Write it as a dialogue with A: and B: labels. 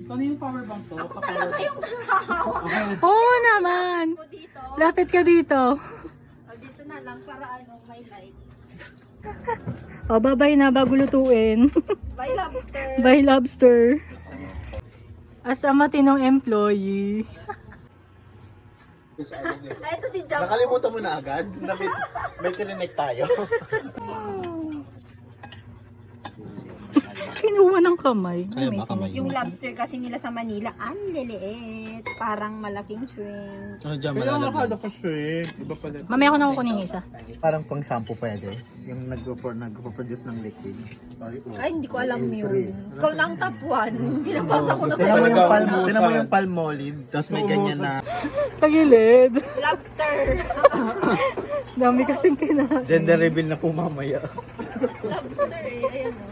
A: Kanino power bank to?
B: Talaga yung nakahawak
C: Oo naman.
B: ko dito.
C: Lapit ka dito.
B: O, dito na lang para may light.
C: O, babay na bago lutuin.
B: Bye, lobster.
C: Bye, lobster. As a matinong employee.
B: Ay, ito si Jump.
D: Nakalimutan mo na agad na may tininek tayo.
C: Kinuha ng kamay.
D: Kaya ba kamay
B: Yung lobster kasi nila sa Manila, ang liliit. Parang malaking shrimp.
D: Ano dyan,
A: Kaya
D: malalagyan?
A: nakada ko shrimp. Iba pala.
C: Mamaya ko na kukunin yung isa.
D: Parang pang shampoo pwede. Yung nagpo-produce ng liquid.
B: Ay, hindi ko alam yun. Ikaw na ang top 1. Binabasa ko na
D: Tinan mo
B: sa'yo.
D: yung tinan mo yung palmolive, tapos may ganyan na
C: Tagilid.
B: Lobster.
C: Dami kasing kina.
D: gender reveal na po mamaya.
B: Lobster eh. Ayan o.